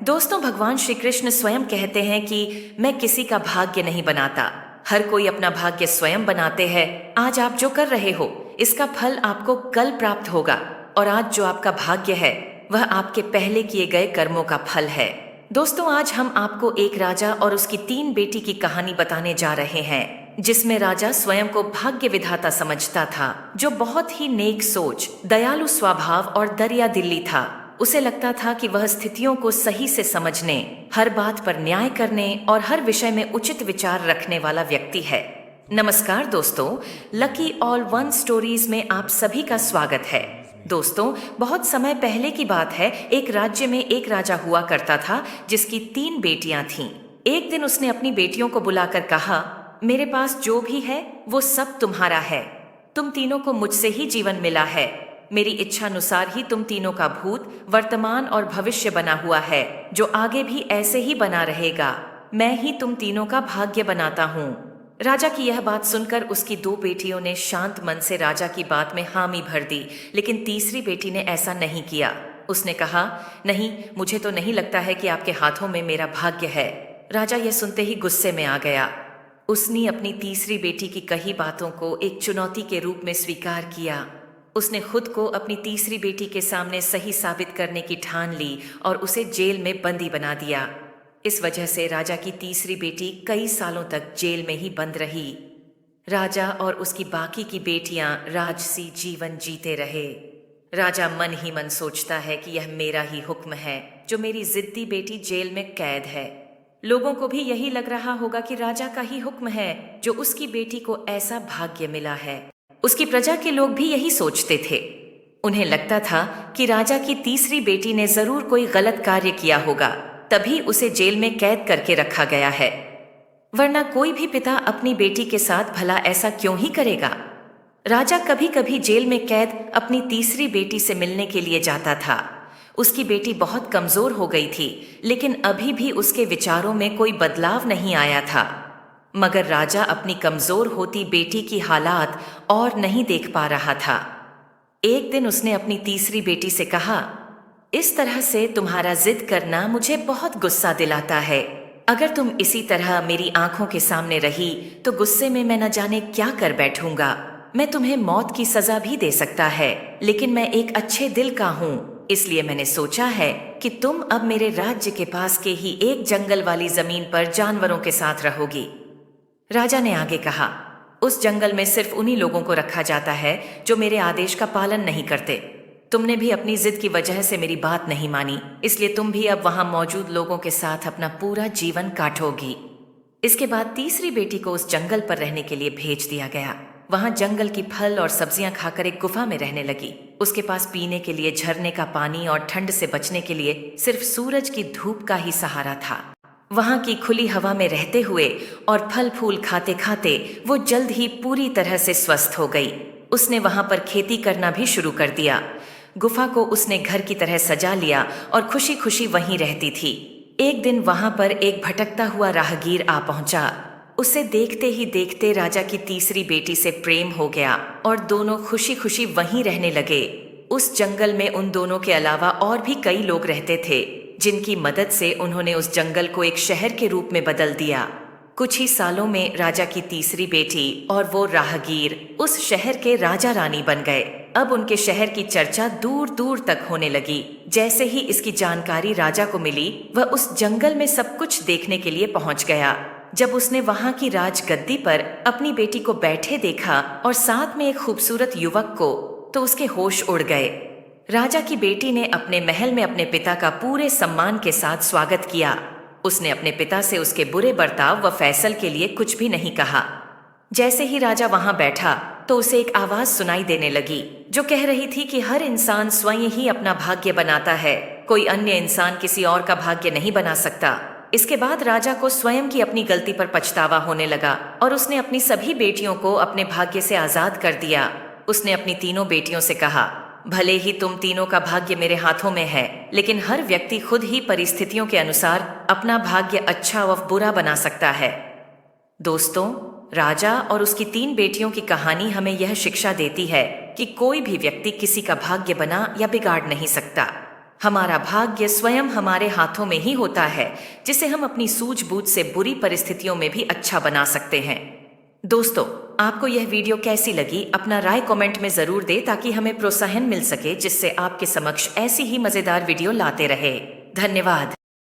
दोस्तों, भगवान श्री कृष्ण स्वयं कहते हैं कि मैं किसी का भाग्य नहीं बनाता, हर कोई अपना भाग्य स्वयं बनाते हैं। आज आप जो कर रहे हो इसका फल आपको कल प्राप्त होगा, और आज जो आपका भाग्य है वह आपके पहले किए गए कर्मों का फल है। दोस्तों, आज हम आपको एक राजा और उसकी 3 बेटी की कहानी बताने जा रहे हैं, जिसमें राजा स्वयं को भाग्य विधाता समझता था, जो बहुत ही नेक सोच, दयालु स्वभाव और दरिया दिली था। उसे लगता था कि वह स्थितियों को सही से समझने, हर बात पर न्याय करने और हर विषय में उचित विचार रखने वाला व्यक्ति है। नमस्कार दोस्तों, लकी ऑल वन स्टोरीज में आप सभी का स्वागत है। दोस्तों, बहुत समय पहले की बात है। एक राज्य में एक राजा हुआ करता था, जिसकी 3 बेटियां थीं। एक दिन उसने अपनी बेटियों को बुलाकर कहा, मेरे पास जो भी है वो सब तुम्हारा है। तुम तीनों को मुझसे ही जीवन मिला है। मेरी इच्छानुसार ही तुम तीनों का भूत, वर्तमान और भविष्य बना हुआ है, जो आगे भी ऐसे ही बना रहेगा। मैं ही तुम तीनों का भाग्य बनाता हूँ। राजा की यह बात सुनकर उसकी 2 बेटियों ने शांत मन से राजा की बात में हामी भर दी, लेकिन तीसरी बेटी ने ऐसा नहीं किया। उसने कहा, नहीं, मुझे तो नहीं लगता है कि आपके हाथों में मेरा भाग्य है। राजा यह सुनते ही गुस्से में आ गया। उसने अपनी तीसरी बेटी की कही बातों को एक चुनौती के रूप में स्वीकार किया। उसने खुद को अपनी तीसरी बेटी के सामने सही साबित करने की ठान ली और उसे जेल में बंदी बना दिया। इस वजह से राजा की तीसरी बेटी कई सालों तक जेल में ही बंद रही। राजा और उसकी बाकी की बेटियां राजसी जीवन जीते रहे। राजा मन ही मन सोचता है कि यह मेरा ही हुक्म है, जो मेरी जिद्दी बेटी जेल में कैद है। लोगों को भी यही लग रहा होगा कि राजा का ही हुक्म है, जो उसकी बेटी को ऐसा भाग्य मिला है। उसकी प्रजा के लोग भी यही सोचते थे। उन्हें लगता था कि राजा की तीसरी बेटी ने जरूर कोई गलत कार्य किया होगा, तभी उसे जेल में कैद करके रखा गया है, वरना कोई भी पिता अपनी बेटी के साथ भला ऐसा क्यों ही करेगा। राजा कभी कभी जेल में कैद अपनी तीसरी बेटी से मिलने के लिए जाता था। उसकी बेटी बहुत कमजोर हो गई थी, लेकिन अभी भी उसके विचारों में कोई बदलाव नहीं आया था। मगर राजा अपनी कमजोर होती बेटी की हालात और नहीं देख पा रहा था। एक दिन उसने अपनी तीसरी बेटी से कहा, इस तरह से तुम्हारा जिद करना मुझे बहुत गुस्सा दिलाता है। अगर तुम इसी तरह मेरी आंखों के सामने रही तो गुस्से में मैं न जाने क्या कर बैठूंगा। मैं तुम्हें मौत की सजा भी दे सकता है, लेकिन मैं एक अच्छे दिल का हूँ, इसलिए मैंने सोचा है कि तुम अब मेरे राज्य के पास के ही एक जंगल वाली जमीन पर जानवरों के साथ रहोगी। राजा ने आगे कहा, उस जंगल में सिर्फ उन्हीं लोगों को रखा जाता है जो मेरे आदेश का पालन नहीं करते। तुमने भी अपनी जिद की वजह से मेरी बात नहीं मानी, इसलिए तुम भी अब वहां मौजूद लोगों के साथ अपना पूरा जीवन काटोगी। इसके बाद तीसरी बेटी को उस जंगल पर रहने के लिए भेज दिया गया। वहां जंगल की फल और सब्जियां खाकर एक गुफा में रहने लगी। उसके पास पीने के लिए झरने का पानी और ठंड से बचने के लिए सिर्फ सूरज की धूप का ही सहारा था। वहां की खुली हवा में रहते हुए और फल फूल खाते खाते वो जल्द ही पूरी तरह से स्वस्थ हो गई। उसने वहां पर खेती करना भी शुरू कर दिया। गुफा को उसने घर की तरह सजा लिया और खुशी खुशी वहीं रहती थी। एक दिन वहां पर एक भटकता हुआ राहगीर आ पहुंचा। उसे देखते ही देखते राजा की तीसरी बेटी से प्रेम हो गया और दोनों खुशी खुशी वहीं रहने लगे। उस जंगल में उन दोनों के अलावा और भी कई लोग रहते थे, जिनकी मदद से उन्होंने उस जंगल को एक शहर के रूप में बदल दिया। कुछ ही सालों में राजा की तीसरी बेटी और वो राहगीर उस शहर के राजा रानी बन गए। अब उनके शहर की चर्चा दूर दूर तक होने लगी। जैसे ही इसकी जानकारी राजा को मिली, वह उस जंगल में सब कुछ देखने के लिए पहुंच गया। जब उसने वहां की राजगद्दी पर अपनी बेटी को बैठे देखा और साथ में एक खूबसूरत युवक को, तो उसके होश उड़ गए। राजा की बेटी ने अपने महल में अपने पिता का पूरे सम्मान के साथ स्वागत किया। उसने अपने पिता से उसके बुरे बर्ताव व फैसल के लिए कुछ भी नहीं कहा। जैसे ही राजा वहां बैठा तो उसे एक आवाज सुनाई देने लगी, जो कह रही थी कि हर इंसान स्वयं ही अपना भाग्य बनाता है, कोई अन्य इंसान किसी और का भाग्य नहीं बना सकता। इसके बाद राजा को स्वयं की अपनी गलती पर पछतावा होने लगा और उसने अपनी सभी बेटियों को अपने भाग्य से आजाद कर दिया। उसने अपनी तीनों बेटियों से कहा, भले ही तुम तीनों का भाग्य मेरे हाथों में है, लेकिन हर व्यक्ति खुद ही परिस्थितियों के अनुसार अपना भाग्य अच्छा व बुरा बना सकता है। दोस्तों, राजा और उसकी 3 बेटियों की कहानी हमें यह शिक्षा देती है कि कोई भी व्यक्ति किसी का भाग्य बना या बिगाड़ नहीं सकता। हमारा भाग्य स्वयं हमारे हाथों में ही होता है, जिसे हम अपनी सूझबूझ से बुरी परिस्थितियों में भी अच्छा बना सकते हैं। दोस्तों, आपको यह वीडियो कैसी लगी, अपना राय कमेंट में जरूर दें ताकि हमें प्रोत्साहन मिल सके, जिससे आपके समक्ष ऐसी ही मजेदार वीडियो लाते रहे। धन्यवाद।